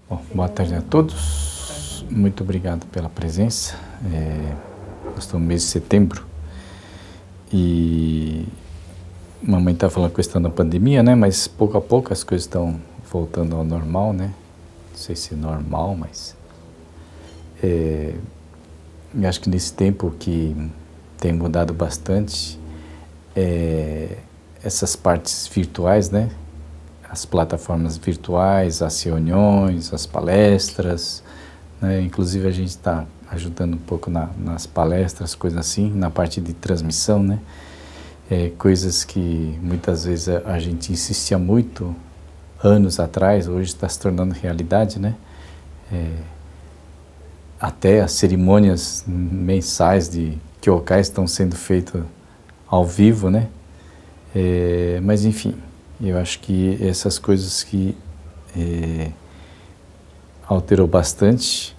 Bom, boa tarde a todos, muito obrigado pela presença. Nós estamos no mês de setembro e a mamãe está falando a questão da pandemia, né? Mas pouco a pouco as coisas estão voltando ao normal, né? Não sei se é normal, mas eu acho que nesse tempo que tem mudado bastante essas partes virtuais, né? As plataformas virtuais, as reuniões, as palestras, né? Inclusive a gente está ajudando um pouco nas palestras, coisas assim, na parte de transmissão, né? Coisas que muitas vezes a gente insistia muito anos atrás, hoje está se tornando realidade, né? Até as cerimônias mensais de Kyokai estão sendo feitas ao vivo, né? Mas enfim, eu acho que essas coisas que alterou bastante,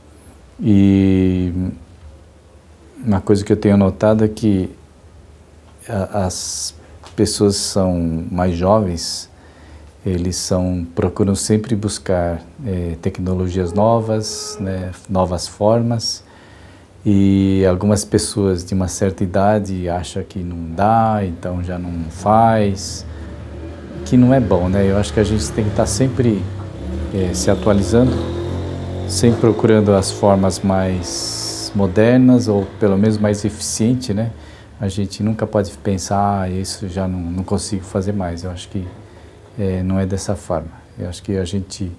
e uma coisa que eu tenho notado é que as pessoas são mais jovens, eles procuram sempre buscar tecnologias novas, né, novas formas, e algumas pessoas de uma certa idade acham que não dá, então já não faz, que não é bom, né? Eu acho que a gente tem que estar sempre se atualizando, sempre procurando as formas mais modernas ou pelo menos mais eficientes, né? A gente nunca pode pensar, isso já não consigo fazer mais. Eu acho que não é dessa forma. Eu acho que a gente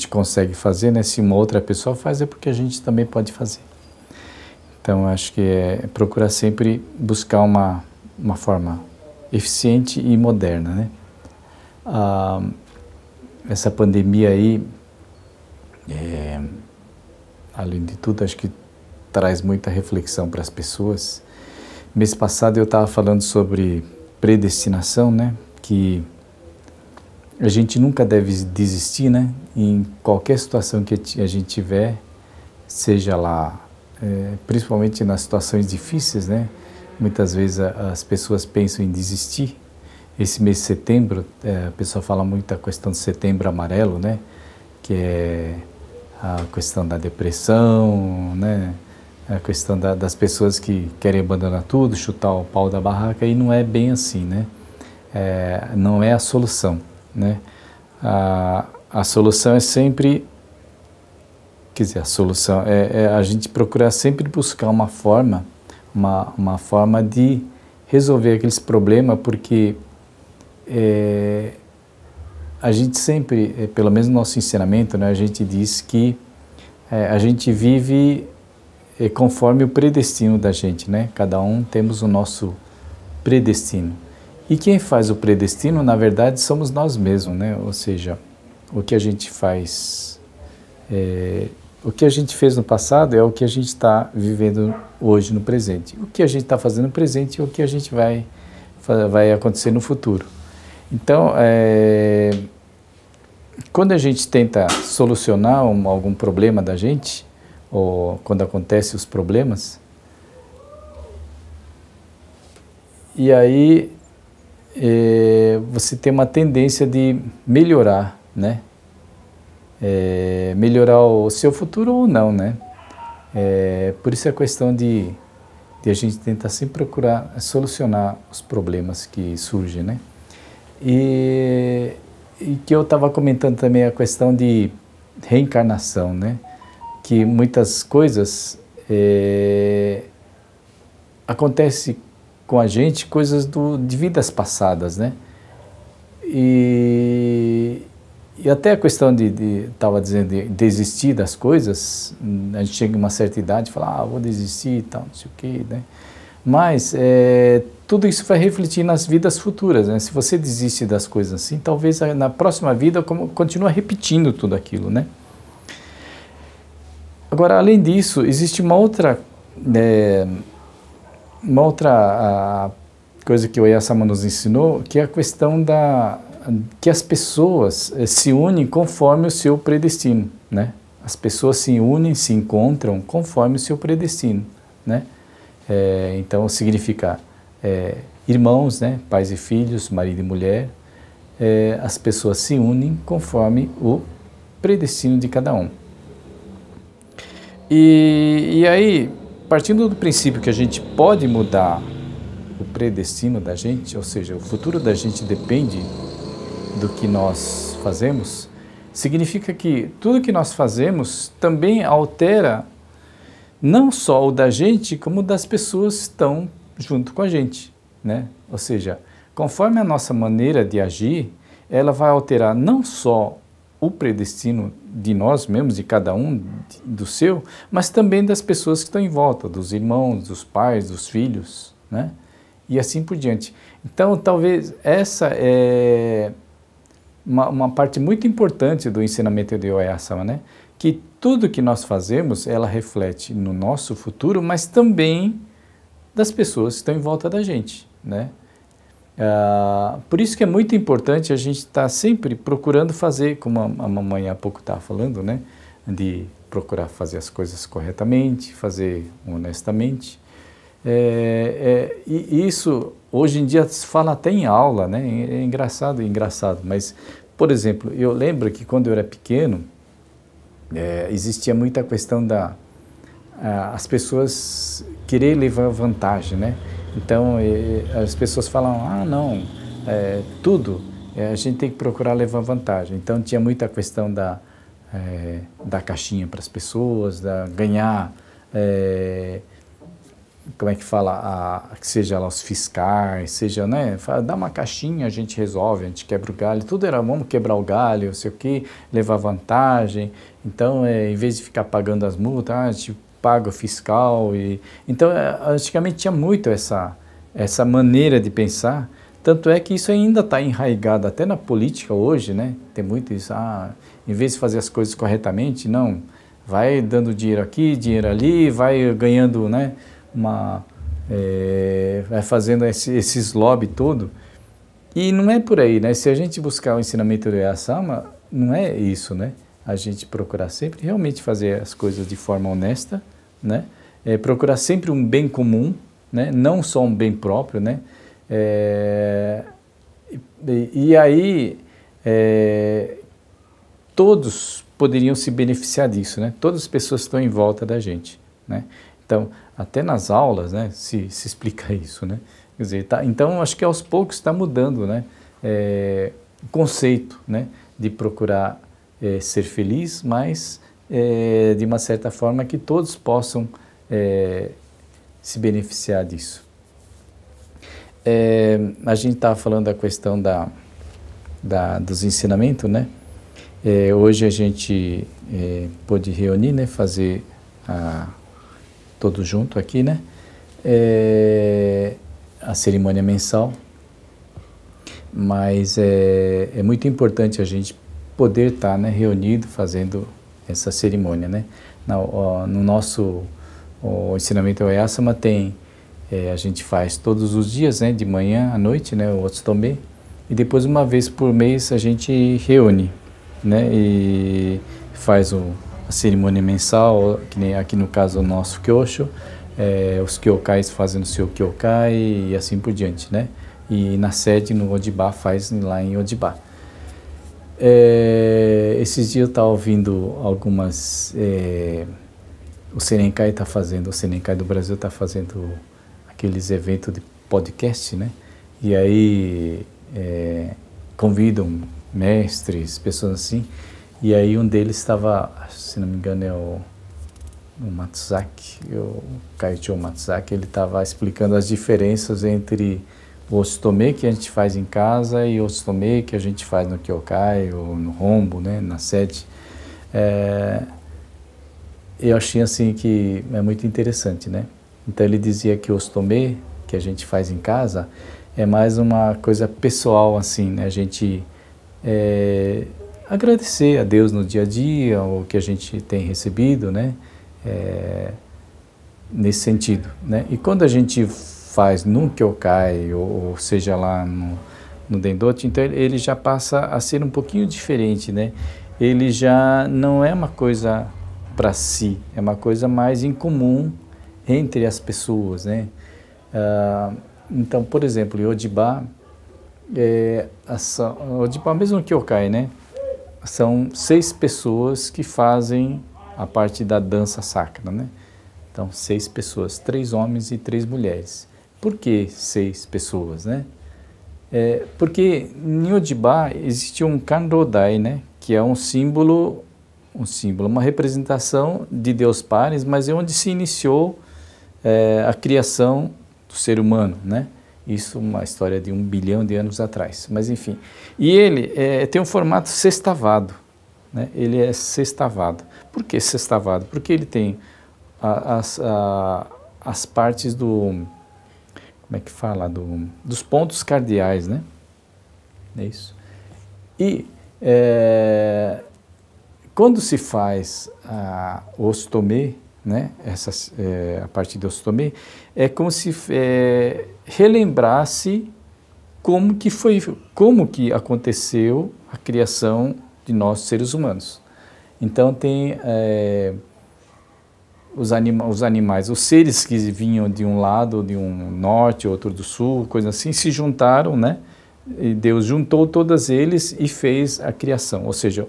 consegue fazer, né? Se uma outra pessoa faz, é porque a gente também pode fazer. Então, eu acho que procurar sempre buscar uma forma eficiente e moderna, né? Essa pandemia aí, além de tudo, acho que traz muita reflexão para as pessoas. Mês passado eu estava falando sobre predestinação, né? Que a gente nunca deve desistir, né? Em qualquer situação que a gente tiver, seja lá, principalmente nas situações difíceis, né? Muitas vezes as pessoas pensam em desistir. Esse mês de setembro, a pessoa fala muito da questão do setembro amarelo, né? Que é a questão da depressão, né? A questão das pessoas que querem abandonar tudo, chutar o pau da barraca, e não é bem assim, né? Não é a solução, né? A solução é sempre, quer dizer, a solução é a gente procurar sempre buscar uma forma de resolver aqueles problemas, porque a gente sempre, pelo menos no nosso ensinamento, né, a gente diz que a gente vive conforme o predestino da gente, né? Cada um temos o nosso predestino. E quem faz o predestino, na verdade, somos nós mesmos, né? Ou seja, o que a gente faz, o que a gente fez no passado é o que a gente está vivendo hoje no presente. O que a gente está fazendo no presente é o que a gente vai acontecer no futuro. Então, quando a gente tenta solucionar algum problema da gente, ou quando acontecem os problemas, e aí você tem uma tendência de melhorar, né? Melhorar o seu futuro ou não, né? Por isso a questão de a gente tentar sempre procurar solucionar os problemas que surgem, né? E que eu estava comentando também a questão de reencarnação, né? Que muitas coisas acontecem com a gente, coisas de vidas passadas, né? E até a questão estava dizendo, de desistir das coisas, a gente chega em uma certa idade e fala, vou desistir e tal, não sei o quê, né? Mas tudo isso vai refletir nas vidas futuras, né? Se você desiste das coisas assim, talvez na próxima vida continue repetindo tudo aquilo, né? Agora, além disso, existe uma outra coisa que o Oyasama nos ensinou, que é a questão que as pessoas se unem conforme o seu predestino, né? As pessoas se unem, se encontram conforme o seu predestino, né? Então significa irmãos, né? Pais e filhos, marido e mulher, as pessoas se unem conforme o predestino de cada um. E aí, partindo do princípio que a gente pode mudar o predestino da gente, ou seja, o futuro da gente depende do que nós fazemos, significa que tudo que nós fazemos também altera não só o da gente, como o das pessoas que estão junto com a gente, né? Ou seja, conforme a nossa maneira de agir, ela vai alterar não só o predestino de nós mesmos, de cada um, do seu, mas também das pessoas que estão em volta, dos irmãos, dos pais, dos filhos, né? E assim por diante. Então, talvez essa é uma parte muito importante do ensinamento de Oyasama, né? Que tudo que nós fazemos, ela reflete no nosso futuro, mas também das pessoas que estão em volta da gente, né? Por isso que é muito importante a gente estar sempre procurando fazer, como a mamãe há pouco estava falando, né? De procurar fazer as coisas corretamente, fazer honestamente. E isso, hoje em dia, se fala até em aula, né? É engraçado, mas, por exemplo, eu lembro que quando eu era pequeno, existia muita questão as pessoas querer levar vantagem, né? Então, as pessoas falam, não, tudo, a gente tem que procurar levar vantagem. Então, tinha muita questão da caixinha para as pessoas, ganhar, como é que fala, que seja lá os fiscais, seja, né, dá uma caixinha, a gente resolve, a gente quebra o galho, tudo era, vamos quebrar o galho, não sei o quê, levar vantagem. Então, em vez de ficar pagando as multas, a gente paga o fiscal. Então, antigamente tinha muito essa maneira de pensar, tanto é que isso ainda está enraizado até na política hoje, né? Tem muito isso, em vez de fazer as coisas corretamente, não, vai dando dinheiro aqui, dinheiro ali, vai ganhando, né, vai fazendo esses lobby todo, e não é por aí, né? Se a gente buscar o ensinamento do Oyasama, não é isso, né? A gente procurar sempre realmente fazer as coisas de forma honesta, né? Procurar sempre um bem comum, né? Não só um bem próprio, né? E aí todos poderiam se beneficiar disso, né? Todas as pessoas estão em volta da gente, né? Então, até nas aulas, né, se explica isso, né? Quer dizer, então, acho que aos poucos está mudando, né? O conceito, né, de procurar ser feliz, mas de uma certa forma que todos possam se beneficiar disso. A gente estava falando da questão dos ensinamentos, né? Hoje a gente pôde reunir, né, fazer todos juntos aqui, né? A cerimônia mensal, mas é muito importante a gente poder estar, né, reunido fazendo essa cerimônia, né? No nosso ensinamento Oyasama a gente faz todos os dias, né, de manhã à noite, né, o Otsutome, e depois uma vez por mês a gente reúne, né, e faz a cerimônia mensal, que nem aqui no caso o nosso Kyosho, os Kyokais fazem o seu Kyokai e assim por diante, né? E na sede, no Odiba, faz lá em Odiba. Esses dias eu estava ouvindo algumas... o Senenkai do Brasil está fazendo aqueles eventos de podcast, né? E aí convidam mestres, pessoas assim. E aí um deles estava, se não me engano é o Matsuzaki, o Kaicho Matsuzaki, ele estava explicando as diferenças entre o Otsutome que a gente faz em casa e o Otsutome que a gente faz no Kyokai ou no Rombo, né, na sede. Eu achei assim que é muito interessante, né? Então ele dizia que o Otsutome que a gente faz em casa é mais uma coisa pessoal, assim, né? A gente agradecer a Deus no dia a dia, o que a gente tem recebido, né? Nesse sentido, né? E quando a gente faz no Kyokai, ou seja lá no Dendochi, então ele já passa a ser um pouquinho diferente, né? Ele já não é uma coisa para si, é uma coisa mais em comum entre as pessoas, né? Então, por exemplo, em Odiba, Odiba mesmo no Kyokai, né? são 6 pessoas que fazem a parte da dança sacra, né? Então, 6 pessoas, 3 homens e 3 mulheres. Por que 6 pessoas, né? Porque em Odibá existe um Kanrodai, né? Que é um símbolo, uma representação de Deus Pares, mas é onde se iniciou a criação do ser humano, né? Isso uma história de 1 bilhão de anos atrás, mas enfim. E ele tem um formato sextavado, né? Ele é sextavado. Por que sextavado? Porque ele tem as partes do, como é que fala, dos pontos cardeais, né? É isso. E quando se faz o ostomê, né? A parte do ostomê, é como se relembrasse como que aconteceu a criação de nós seres humanos. Então tem os animais, os seres que vinham de um lado, de um norte, outro do sul, coisa assim, se juntaram, né? E Deus juntou todos eles e fez a criação, ou seja,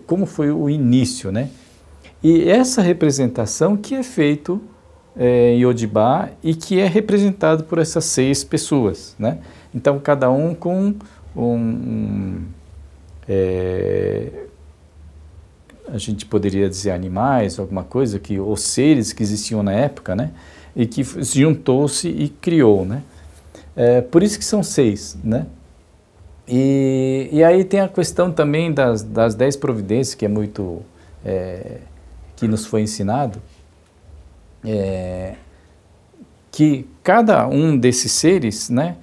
como foi o início, né? E essa representação que é feito em Odibá e que é representado por essas 6 pessoas, né? Então, cada um com a gente poderia dizer animais, alguma coisa, ou seres que existiam na época, né? E que juntou-se e criou, né? Por isso que são 6, né? E aí tem a questão também das 10 providências, que é muito, que nos foi ensinado, que cada um desses seres, né?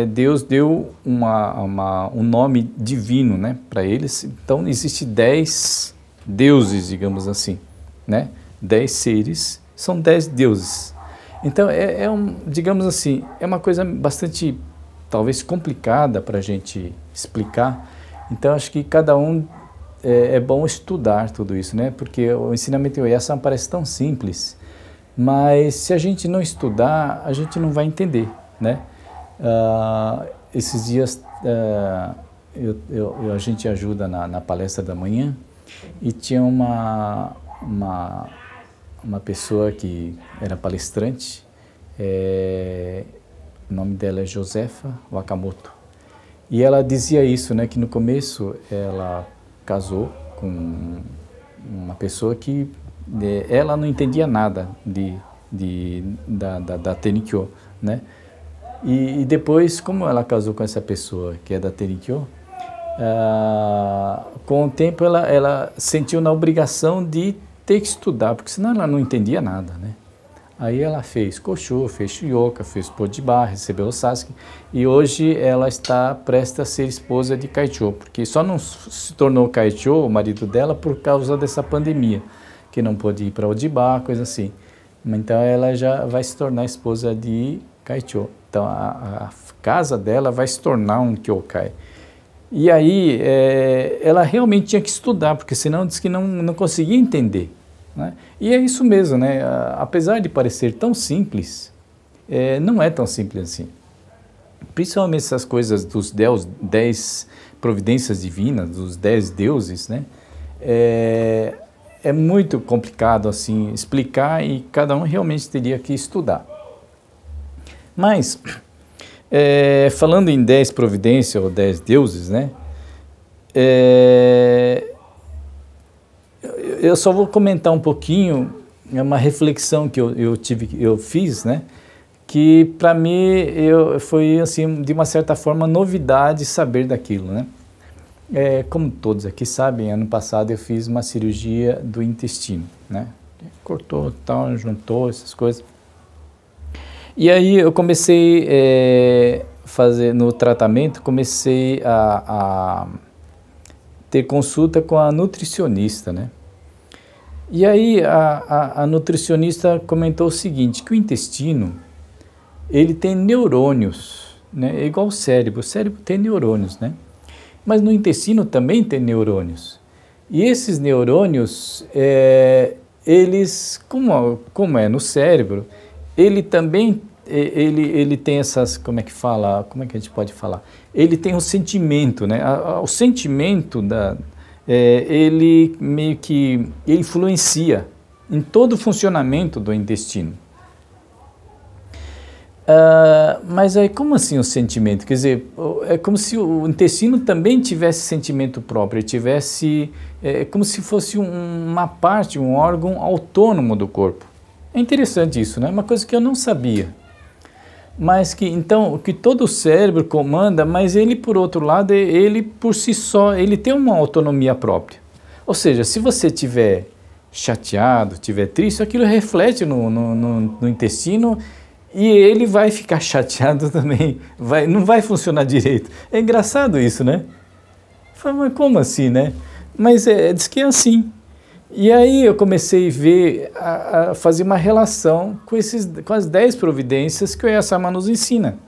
Deus deu um nome divino, né, para eles. Então, existe 10 deuses, digamos assim, né? 10 seres, são 10 deuses. Então, digamos assim, é uma coisa bastante, talvez, complicada para a gente explicar. Então, acho que cada um é bom estudar tudo isso, né? Porque o ensinamento em Oyasan parece tão simples, mas se a gente não estudar, a gente não vai entender, né? Esses dias a gente ajuda na palestra da manhã e tinha uma pessoa que era palestrante, o nome dela é Josefa Wakamoto, e ela dizia isso, né, que no começo ela casou com uma pessoa que ela não entendia nada da Tenkyo, né? E depois, como ela casou com essa pessoa que é da Tenkyo, com o tempo ela sentiu na obrigação de ter que estudar, porque senão ela não entendia nada, né? Aí ela fez Kosho, fez Shioka, fez Podibá, recebeu o Sasuke, e hoje ela está prestes a ser esposa de Kaichou, porque só não se tornou Kaichou, o marido dela, por causa dessa pandemia, que não pôde ir para Odibá, coisa assim. Então ela já vai se tornar esposa de Kaichou. Então a casa dela vai se tornar um Kyokai. E aí ela realmente tinha que estudar, porque senão diz que não conseguia entender, né? E é isso mesmo, né? Apesar de parecer tão simples, não é tão simples assim. Principalmente essas coisas dos 10 providências divinas, dos 10 deuses, né? É muito complicado assim explicar e cada um realmente teria que estudar. Mas, falando em 10 providências ou 10 deuses, né? Eu só vou comentar um pouquinho, uma reflexão que eu fiz, né? Que para mim foi assim, de uma certa forma, novidade saber daquilo, né? Como todos aqui sabem, ano passado eu fiz uma cirurgia do intestino, né? Cortou, tal, juntou, essas coisas. E aí eu comecei fazer no tratamento, comecei a ter consulta com a nutricionista, né? E aí a nutricionista comentou o seguinte, que o intestino, ele tem neurônios, né? É igual o cérebro tem neurônios, né? Mas no intestino também tem neurônios. E esses neurônios, eles, como é no cérebro, ele também, ele tem essas, como é que a gente pode falar? Ele tem um sentimento, né? O sentimento ele meio que influencia em todo o funcionamento do intestino. Mas aí como assim o sentimento? Quer dizer, é como se o intestino também tivesse sentimento próprio, como se fosse uma parte, um órgão autônomo do corpo. É interessante isso, né? Uma coisa que eu não sabia. Mas que todo o cérebro comanda, mas ele, por outro lado, ele por si só, ele tem uma autonomia própria. Ou seja, se você estiver chateado, estiver triste, aquilo reflete no intestino e ele vai ficar chateado também, não vai funcionar direito. É engraçado isso, né? Fala, mas como assim, né? Mas diz que é assim. E aí eu comecei a ver, a fazer uma relação com as 10 providências que o Oyasama nos ensina.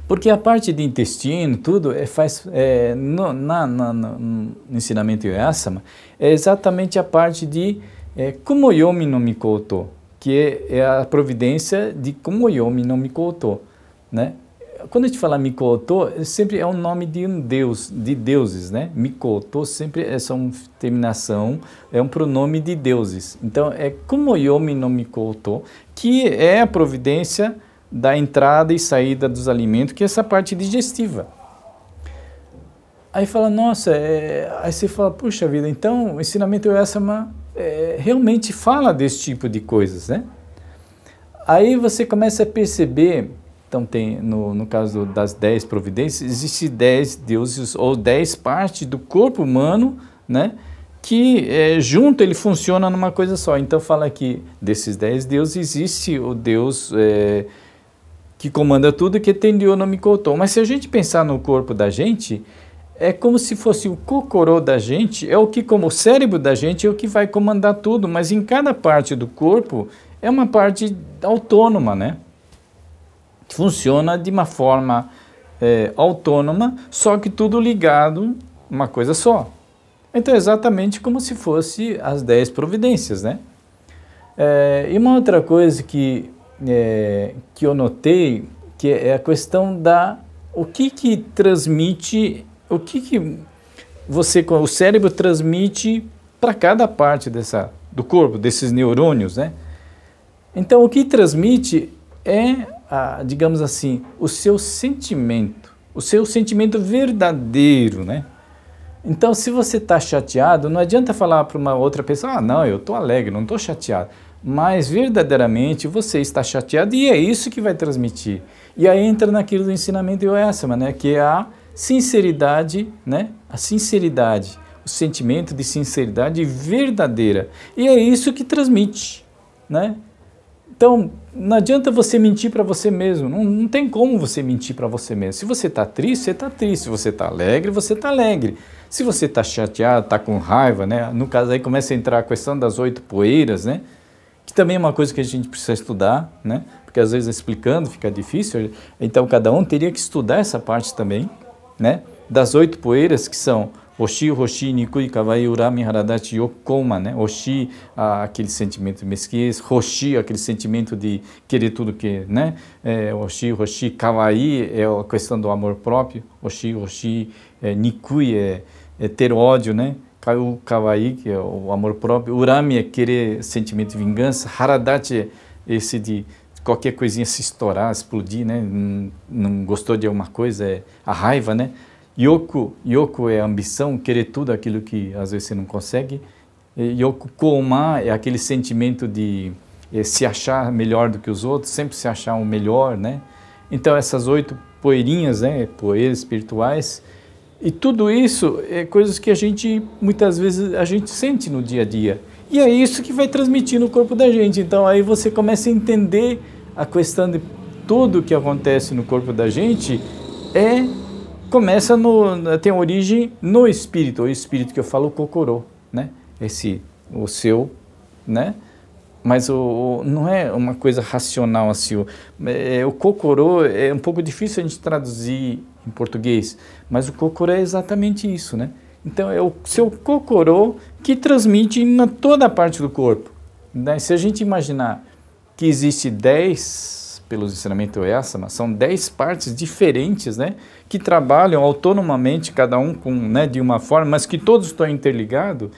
Porque a parte de intestino, tudo, no ensinamento Oyasama, é exatamente a parte de Kumoyomi no Mikoto, que é a providência de Kumoyomi no Mikoto, né? Quando a gente fala Mikoto, sempre é um nome de um deus, de deuses, né? Mikoto sempre é só uma terminação, é um pronome de deuses. Então, é Kumoyomi no Mikoto, que é a providência da entrada e saída dos alimentos, que é essa parte digestiva. Aí fala, nossa, aí você fala, puxa vida, então o ensinamento Oyasama realmente fala desse tipo de coisas, né? Aí você começa a perceber. Então, tem, no caso das 10 providências, existem 10 deuses ou 10 partes do corpo humano, né? Que junto ele funciona numa coisa só. Então, fala que desses 10 deuses existe o Deus que comanda tudo, que é Tenryo no Mikoto. Mas se a gente pensar no corpo da gente, é como se fosse o kokoro da gente, como o cérebro da gente é o que vai comandar tudo, mas em cada parte do corpo é uma parte autônoma, né? Funciona de uma forma autônoma, só que tudo ligado uma coisa só. Então é exatamente como se fosse as 10 providências, né? E uma outra coisa que eu notei, que é a questão o que transmite, o cérebro transmite para cada parte do corpo, desses neurônios, né? Então o que transmite digamos assim, o seu sentimento verdadeiro, né? Então, se você está chateado, não adianta falar para uma outra pessoa, não, eu estou alegre, não estou chateado. Mas, verdadeiramente, você está chateado e é isso que vai transmitir. E aí entra naquilo do ensinamento de Oyasama, né? Que é a sinceridade, né? A sinceridade, o sentimento de sinceridade verdadeira. E é isso que transmite, né? Então, não adianta você mentir para você mesmo, não tem como você mentir para você mesmo. Se você está triste, você está triste. Se você está alegre, você está alegre. Se você está chateado, está com raiva, né? No caso aí começa a entrar a questão das 8 poeiras, né? Que também é uma coisa que a gente precisa estudar, né? Porque às vezes explicando fica difícil, então cada um teria que estudar essa parte também, né? Das 8 poeiras que são Oshi, Hoshi, Nikui, Kawaii, Urami, Haradachi, Yokoma, né? Oshi, aquele sentimento de mesquinhez, Hoshi, aquele sentimento de querer tudo que, né? Oshi, Hoshi, Kawaii é a questão do amor próprio, Oshi, Hoshi, Nikui é ter ódio, né? Kawaii, que é o amor próprio, Urami é querer sentimento de vingança, Haradachi é esse de qualquer coisinha se estourar, explodir, né? Não gostou de alguma coisa, é a raiva, né? Yoku é a ambição, querer tudo aquilo que às vezes você não consegue. Yoku Koma é aquele sentimento de se achar melhor do que os outros, sempre se achar o melhor, né? Então essas 8 poeirinhas, né? Poeiras espirituais, e tudo isso é coisas que muitas vezes a gente sente no dia a dia. E é isso que vai transmitir no corpo da gente. Então aí você começa a entender a questão de tudo que acontece no corpo da gente tem origem no espírito, o espírito que eu falo, o kokoro, né? O seu, né? Mas não é uma coisa racional assim. O kokoro é um pouco difícil a gente traduzir em português, mas o kokoro é exatamente isso, né? Então é o seu kokoro que transmite em toda a parte do corpo, né? Se a gente imaginar que existe 10 pelos ensinamentos do Oyasama, são 10 partes diferentes, né, que trabalham autonomamente, cada um com, né, de uma forma, mas que todos estão interligados,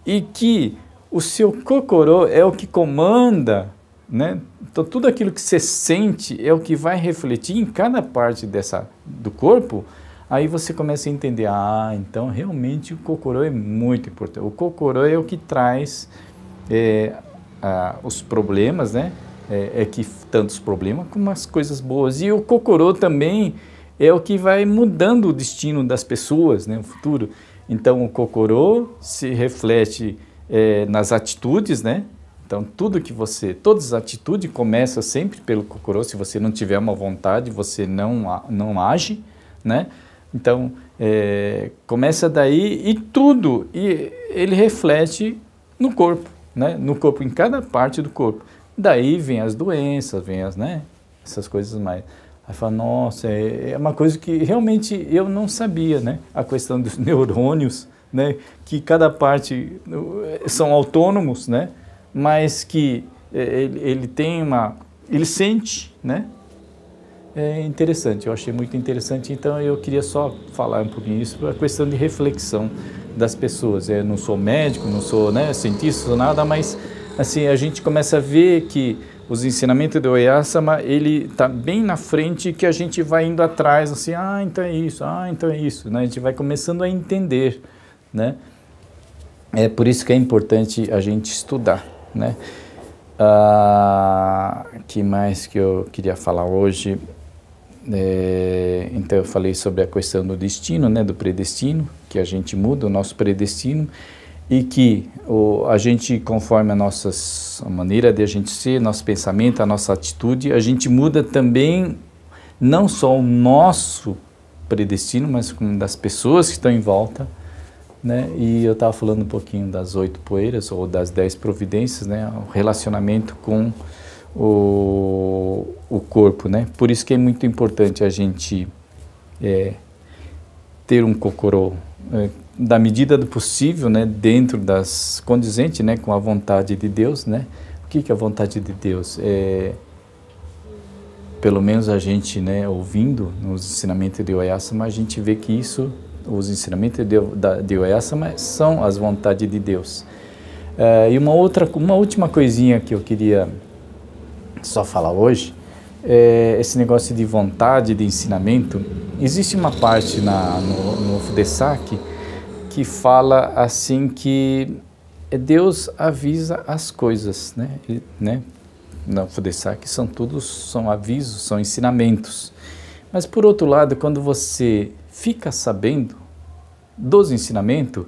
e que o seu kokoro é o que comanda, né? Então tudo aquilo que você sente é o que vai refletir em cada parte do corpo. Aí você começa a entender, então realmente o kokoro é muito importante. O kokoro é o que traz os problemas, né? Que tantos problemas como as coisas boas. E o kokoro também é o que vai mudando o destino das pessoas, né? O futuro. Então o kokoro se reflete nas atitudes, né? Então todas as atitudes começam sempre pelo kokoro. Se você não tiver uma vontade, você não age, né? Então começa daí e ele reflete no corpo, né? No corpo, em cada parte do corpo. Daí vem as doenças, né? Essas coisas mais. Aí fala, nossa, é uma coisa que realmente eu não sabia, né? A questão dos neurônios, né? Que cada parte são autônomos, né? Mas que ele sente, né? É interessante, eu achei muito interessante, então eu queria só falar um pouquinho isso, a questão de reflexão das pessoas. Eu não sou médico, não sou, né, cientista, não sou nada, mas assim, a gente começa a ver que os ensinamentos do Oyasama, ele está bem na frente, que a gente vai indo atrás, assim, então é isso, né? A gente vai começando a entender, né? É por isso que é importante a gente estudar, né? Que mais que eu queria falar hoje? Então eu falei sobre a questão do destino, né? Do predestino, que a gente muda o nosso predestino e que a gente, conforme a maneira de a gente ser, nosso pensamento, a nossa atitude, a gente muda também não só o nosso predestino, mas como das pessoas que estão em volta, né? E eu estava falando um pouquinho das 8 poeiras ou das 10 providências, né? O relacionamento com o corpo, né? Por isso que é muito importante a gente ter um kokoro da medida do possível, né? Dentro das condizente, né? Com a vontade de Deus, né? O que é a vontade de Deus? Pelo menos a gente, né? Ouvindo nos ensinamentos de Oyasama, a gente vê que os ensinamentos de Oyasama são as vontades de Deus. E uma última coisinha que eu queria só falar hoje, esse negócio de vontade, de ensinamento. Existe uma parte no Fudesaki que fala assim que Deus avisa as coisas, né? No Fudesaki são avisos, são ensinamentos. Mas por outro lado, quando você fica sabendo dos ensinamentos,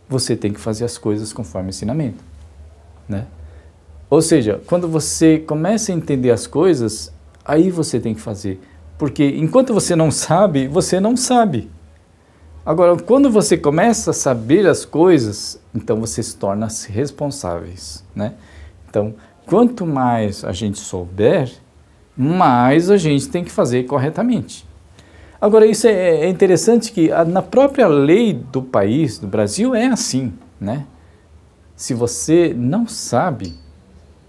você tem que fazer as coisas conforme o ensinamento, né? Ou seja, quando você começa a entender as coisas, aí você tem que fazer. Porque enquanto você não sabe, você não sabe. Agora, quando você começa a saber as coisas, então você se torna responsáveis, né? Então, quanto mais a gente souber, mais a gente tem que fazer corretamente. Agora, isso é interessante que na própria lei do país, do Brasil, é assim, né? Se você não sabe,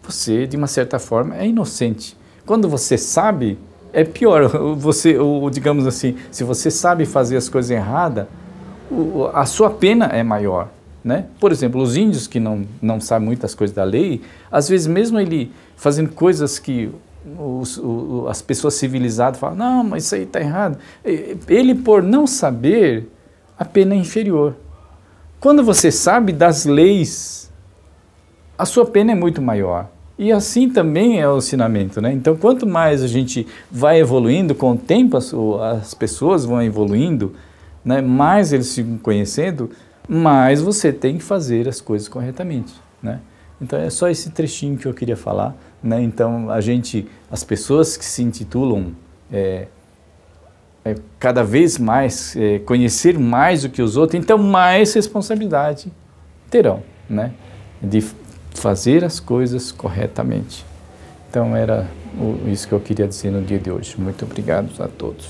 você, de uma certa forma, é inocente. Quando você sabe, é pior. Digamos assim, se você sabe fazer as coisas erradas, a sua pena é maior, né? Por exemplo, os índios que não sabem muitas coisas da lei, às vezes mesmo ele fazendo coisas que as pessoas civilizadas falam, não, mas isso aí está errado. Ele, por não saber, a pena é inferior. Quando você sabe das leis, a sua pena é muito maior. E assim também é o ensinamento, né? Então, quanto mais a gente vai evoluindo, com o tempo as pessoas vão evoluindo, né? Mais eles ficam conhecendo, mais você tem que fazer as coisas corretamente, né? Então, é só esse trechinho que eu queria falar, né? Então, as pessoas que se intitulam cada vez mais, conhecer mais do que os outros, então mais responsabilidade terão, né? De fazer as coisas corretamente. Então, era isso que eu queria dizer no dia de hoje. Muito obrigado a todos.